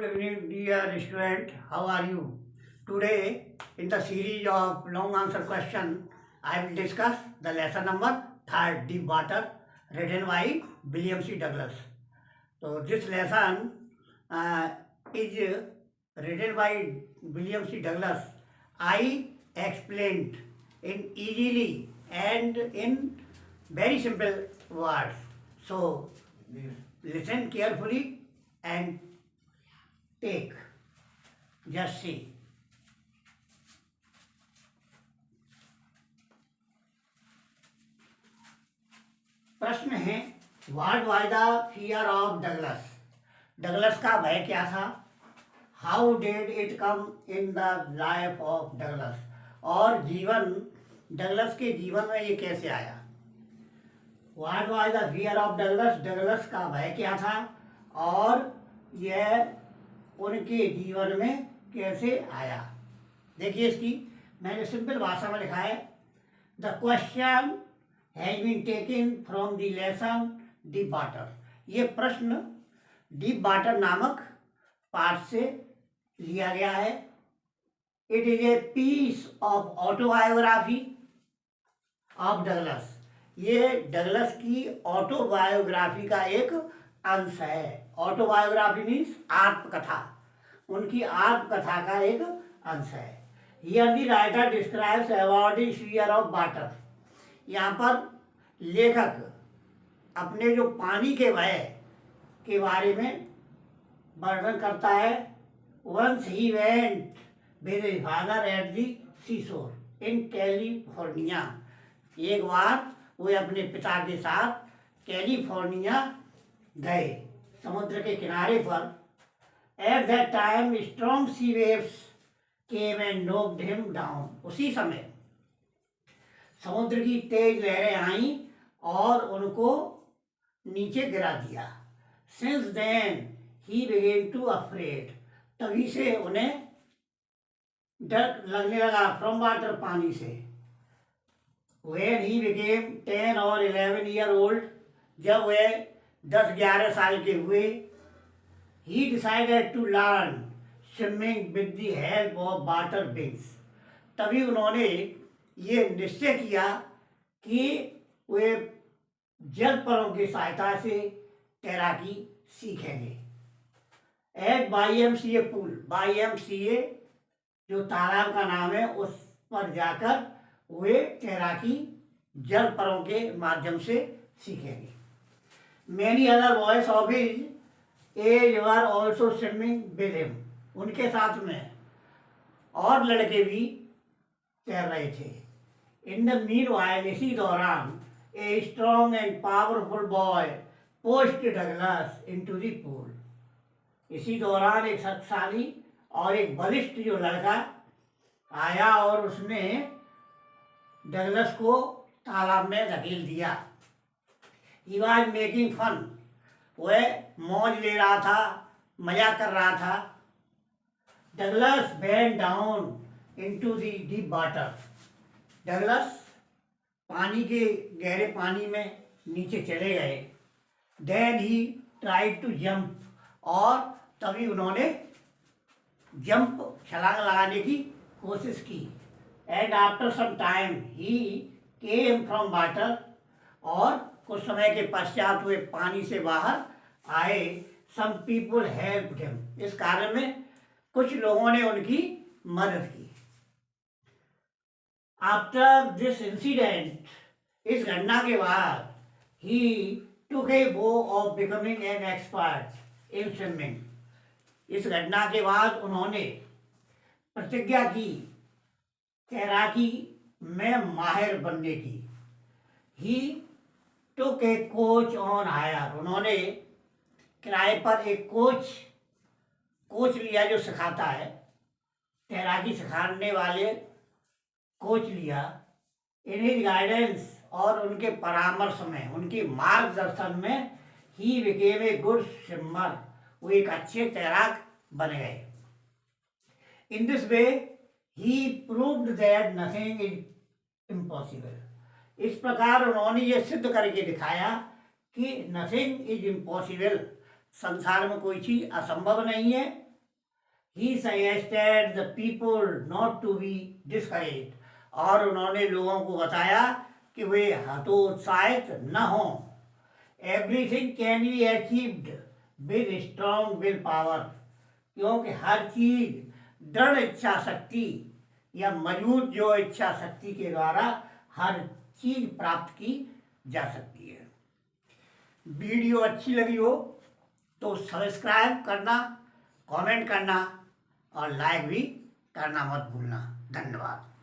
evening, dear student. How are you? Today, in the series of long answer question, I will discuss the lesson number 3, Deep Water, written by William C. Douglas. So, this lesson is written by William C. Douglas. I explained in easily and in very simple words. So, listen carefully and take. Just see. प्रश्न है, what was the fear of Douglas? Douglas का भय क्या था? How did it come in the life of Douglas? और Douglas के जीवन में ये कैसे आया? What was the fear of Douglas? Douglas का भय क्या था और यह उनके जीवन में कैसे आया? देखिए, इसकी मैंने सिंपल भाषा में लिखा है, the question has been taken from the lesson deep water. ये प्रश्न डीप वाटर नामक पाठ से लिया गया है। It is a piece of autobiography of Douglas. ये डगलस की ऑटोबायोग्राफी का एक अंश है। ऑटोबायोग्राफी मीन्स आत्मकथा, उनकी आत्मकथा का एक अंश है। Here the writer describes about the fear of water. यहाँ पर लेखक अपने जो पानी के भय के बारे में वर्णन करता है। Once he went with his father at the seashore in California. एक बार वे अपने पिता के साथ कैलिफोर्निया गए, समुद्र के किनारे पर। At that time strong sea waves came and knocked him down. उसी समय समुद्र की तेज लहरें आईं और उनको नीचे गिरा दिया। Since then he began to afraid. तभी से उन्हें डर लगने लगा फ्रॉम वाटर, पानी से। व्हेन ही बिकेम 10 और 11 ईयर ओल्ड, जब वे 10-11 साल के हुए, he decided to learn swimming with the help of water wings. तभी उन्होंने ये निश्चय किया कि वे जल परों की सहायता से तैराकी सीखेंगे। एट YMCA पूल, YMCA जो तालाब का नाम है, उस पर जाकर वे तैराकी जल परों के माध्यम से सीखेंगे। Many other boys of his age were also swimming with him. उनके साथ में और लड़के भी तैर रहे थे। इन द मीनवाइल, इसी दौरान, a strong and powerful boy pushed Douglas into the pool. इसी दौरान एक शक्तिशाली और एक बलिष्ठ जो लड़का आया और उसने डगलस को तालाब में धकेल दिया। He was making fun. वह मौज ले रहा था, मजाक कर रहा था। Douglas bent down into the deep water. Douglas पानी के गहरे पानी में नीचे चले गए। Then he tried to jump, और तभी उन्होंने जंप, छलांग लगाने की कोशिश की। And after some time he came from water, और कुछ समय के पश्चात वे पानी से बाहर आए। सम पीपुल हेल्प्ड हिम। इस कार्य में कुछ लोगों ने उनकी मदद की। आफ्टर दिस इंसिडेंट, इस घटना के बाद, ही टुक ए वो of becoming an expert in swimming. इस घटना के बाद उन्होंने प्रतिज्ञा की तैराकी में माहिर बनने की। ही टुक ए कोच ऑन हायर। उन्होंने किराए पर एक कोच लिया जो सिखाता है, तैराकी सिखाने वाले कोच लिया। इन हिज गाइडेंस, और उनके परामर्श में, उनके मार्गदर्शन में, he became a good swimmer. वो एक अच्छे तैराक बन गए। In this way he proved that nothing is impossible. इस प्रकार उन्होंने ये सिद्ध करके दिखाया कि नथिंग इज इम्पॉसिबल, संसार में कोई चीज असंभव नहीं है। He suggested the people not to be discouraged. और उन्होंने लोगों को बताया कि वे हतोत्साहित न हों. Everything can be achieved with strong will power. क्योंकि हर चीज दृढ़ इच्छा शक्ति या मजबूत जो इच्छा शक्ति के द्वारा हर चीज प्राप्त की जा सकती है. वीडियो अच्छी लगी हो तो सब्सक्राइब करना, कमेंट करना और लाइक भी करना मत भूलना. धन्यवाद.